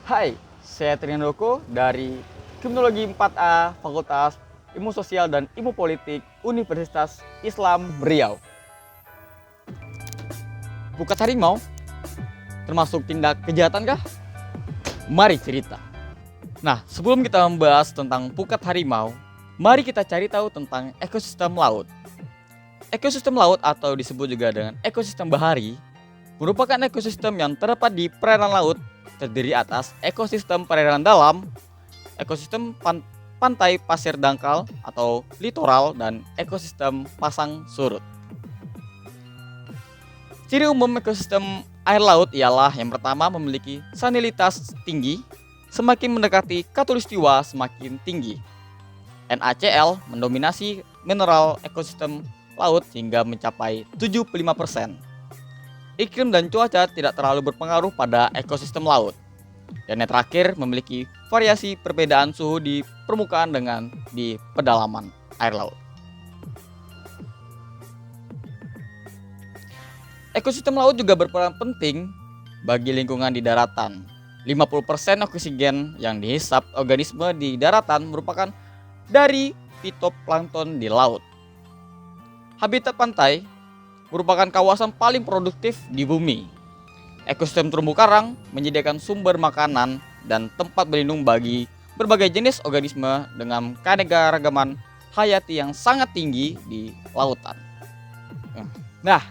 Hai, saya Triandoko dari Kriminologi 4A Fakultas Ilmu Sosial dan Ilmu Politik Universitas Islam Riau. Pukat harimau termasuk tindak kejahatan kah? Mari cerita. Nah, sebelum kita membahas tentang pukat harimau, mari kita cari tahu tentang ekosistem laut. Ekosistem laut atau disebut juga dengan ekosistem bahari merupakan ekosistem yang terdapat di perairan laut, terdiri atas ekosistem perairan dalam, ekosistem pantai pasir dangkal atau litoral, dan ekosistem pasang surut. Ciri umum ekosistem air laut ialah yang pertama memiliki salinitas tinggi, semakin mendekati khatulistiwa semakin tinggi. NaCl mendominasi mineral ekosistem laut hingga mencapai 75%. Iklim dan cuaca tidak terlalu berpengaruh pada ekosistem laut. Dan yang terakhir memiliki variasi perbedaan suhu di permukaan dengan di pedalaman air laut. Ekosistem laut juga berperan penting bagi lingkungan di daratan. 50% oksigen yang dihisap organisme di daratan merupakan dari fitoplankton di laut. Habitat pantai merupakan kawasan paling produktif di bumi. Ekosistem terumbu karang menyediakan sumber makanan dan tempat berlindung bagi berbagai jenis organisme dengan keanekaragaman hayati yang sangat tinggi di lautan. Nah,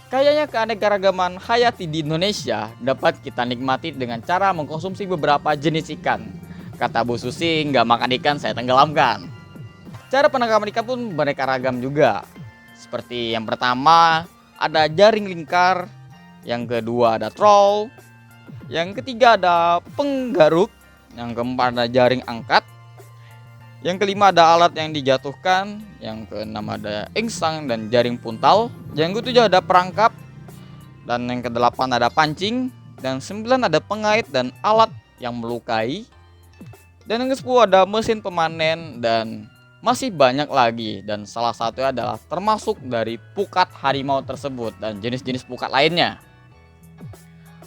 kayaknya keanekaragaman hayati di Indonesia dapat kita nikmati dengan cara mengkonsumsi beberapa jenis ikan. Kata Bu Susi, nggak makan ikan saya tenggelamkan. Cara penangkapan ikan pun beraneka ragam juga. Seperti yang pertama ada jaring lingkar, yang kedua ada troll, yang ketiga ada penggaruk, yang keempat ada jaring angkat, yang kelima ada alat yang dijatuhkan, yang keenam ada insang dan jaring puntal, yang ketujuh ada perangkap, dan yang kedelapan ada pancing, dan sembilan ada pengait dan alat yang melukai, dan yang kesepuluh ada mesin pemanen, dan masih banyak lagi. Dan salah satunya adalah termasuk dari pukat harimau tersebut dan jenis-jenis pukat lainnya.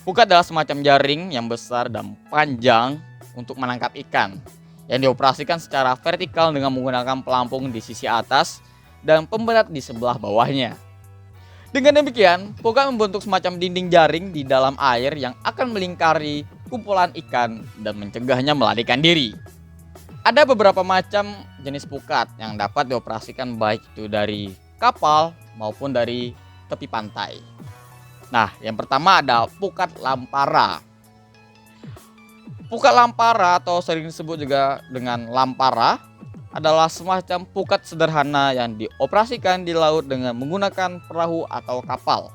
Pukat adalah semacam jaring yang besar dan panjang untuk menangkap ikan, yang dioperasikan secara vertikal dengan menggunakan pelampung di sisi atas dan pemberat di sebelah bawahnya. Dengan demikian, pukat membentuk semacam dinding jaring di dalam air yang akan melingkari kumpulan ikan dan mencegahnya melarikan diri. Ada beberapa macam jenis pukat yang dapat dioperasikan baik itu dari kapal maupun dari tepi pantai. Nah, yang pertama ada pukat lampara. Pukat lampara atau sering disebut juga dengan lampara adalah semacam pukat sederhana yang dioperasikan di laut dengan menggunakan perahu atau kapal.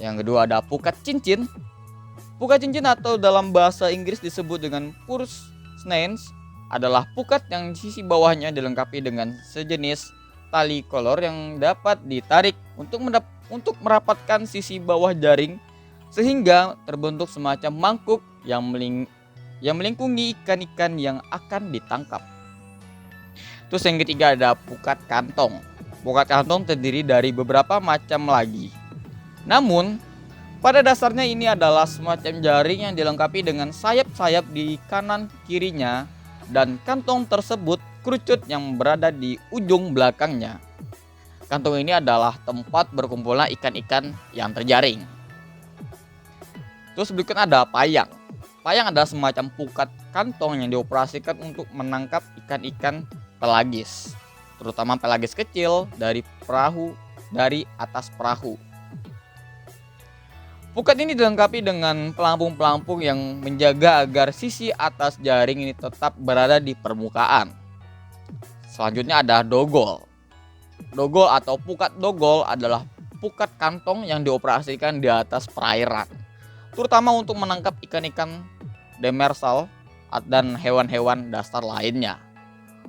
Yang kedua ada pukat cincin. Pukat cincin atau dalam bahasa Inggris disebut dengan purse snakes adalah pukat yang sisi bawahnya dilengkapi dengan sejenis tali kolor yang dapat ditarik untuk merapatkan sisi bawah jaring sehingga terbentuk semacam mangkuk yang melingkungi ikan-ikan yang akan ditangkap. Terus yang ketiga ada pukat kantong. Pukat kantong terdiri dari beberapa macam lagi. Namun pada dasarnya ini adalah semacam jaring yang dilengkapi dengan sayap-sayap di kanan kirinya dan kantong tersebut kerucut yang berada di ujung belakangnya. Kantong ini adalah tempat berkumpulnya ikan-ikan yang terjaring. Terus berikutnya ada payang. Payang adalah semacam pukat kantong yang dioperasikan untuk menangkap ikan-ikan pelagis, terutama pelagis kecil dari atas perahu. Pukat ini dilengkapi dengan pelampung-pelampung yang menjaga agar sisi atas jaring ini tetap berada di permukaan. Selanjutnya ada dogol. Dogol atau pukat dogol adalah pukat kantong yang dioperasikan di atas perairan, terutama untuk menangkap ikan-ikan demersal dan hewan-hewan dasar lainnya.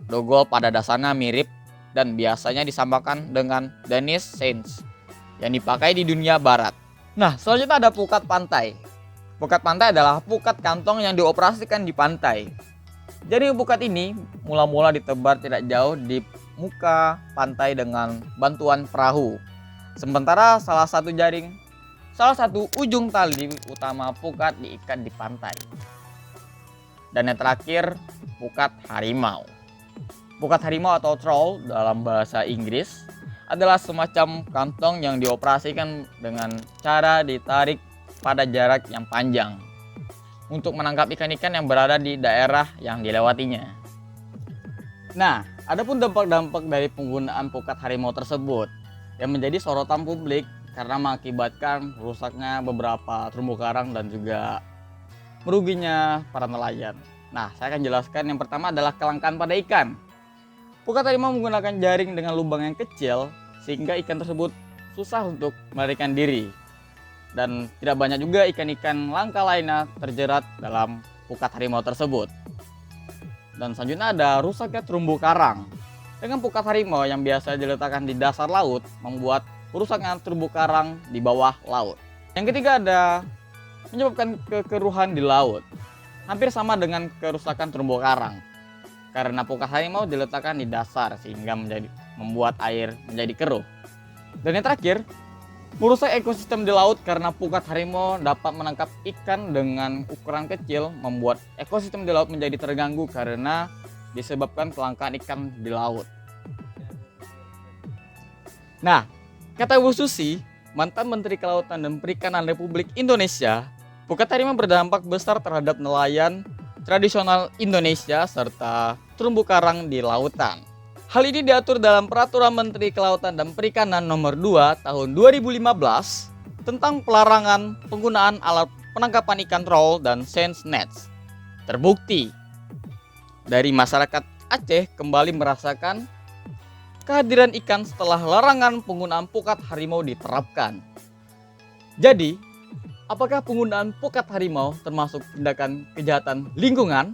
Dogol pada dasarnya mirip dan biasanya disamakan dengan Danish Saints yang dipakai di dunia barat. Nah, selanjutnya ada pukat pantai. Pukat pantai adalah pukat kantong yang dioperasikan di pantai. Jadi pukat ini mula-mula ditebar tidak jauh di muka pantai dengan bantuan perahu. Sementara salah satu ujung tali utama pukat diikat di pantai. Dan yang terakhir, pukat harimau. Pukat harimau atau troll dalam bahasa Inggris adalah semacam kantong yang dioperasikan dengan cara ditarik pada jarak yang panjang untuk menangkap ikan-ikan yang berada di daerah yang dilewatinya. Nah, adapun dampak-dampak dari penggunaan pukat harimau tersebut yang menjadi sorotan publik karena mengakibatkan rusaknya beberapa terumbu karang dan juga meruginya para nelayan. Nah, saya akan jelaskan. Yang pertama adalah kelangkaan pada ikan. Pukat harimau menggunakan jaring dengan lubang yang kecil sehingga ikan tersebut susah untuk melarikan diri. Dan tidak banyak juga ikan-ikan langka lainnya terjerat dalam pukat harimau tersebut. Dan selanjutnya ada rusaknya terumbu karang. Dengan pukat harimau yang biasa diletakkan di dasar laut membuat rusaknya terumbu karang di bawah laut. Yang ketiga ada menyebabkan kekeruhan di laut. Hampir sama dengan kerusakan terumbu karang. Karena pukat harimau diletakkan di dasar sehingga membuat air menjadi keruh. Dan yang terakhir, merusak ekosistem di laut karena pukat harimau dapat menangkap ikan dengan ukuran kecil, membuat ekosistem di laut menjadi terganggu karena disebabkan kelangkaan ikan di laut. Nah, kata Bu Susi, mantan Menteri Kelautan dan Perikanan Republik Indonesia, pukat harimau berdampak besar terhadap nelayan tradisional Indonesia serta terumbu karang di lautan. Hal ini diatur dalam Peraturan Menteri Kelautan dan Perikanan Nomor 2 Tahun 2015 tentang pelarangan penggunaan alat penangkapan ikan troll dan sense nets. Terbukti, dari masyarakat Aceh kembali merasakan kehadiran ikan setelah larangan penggunaan pukat harimau diterapkan. Jadi, apakah penggunaan pukat harimau termasuk tindakan kejahatan lingkungan?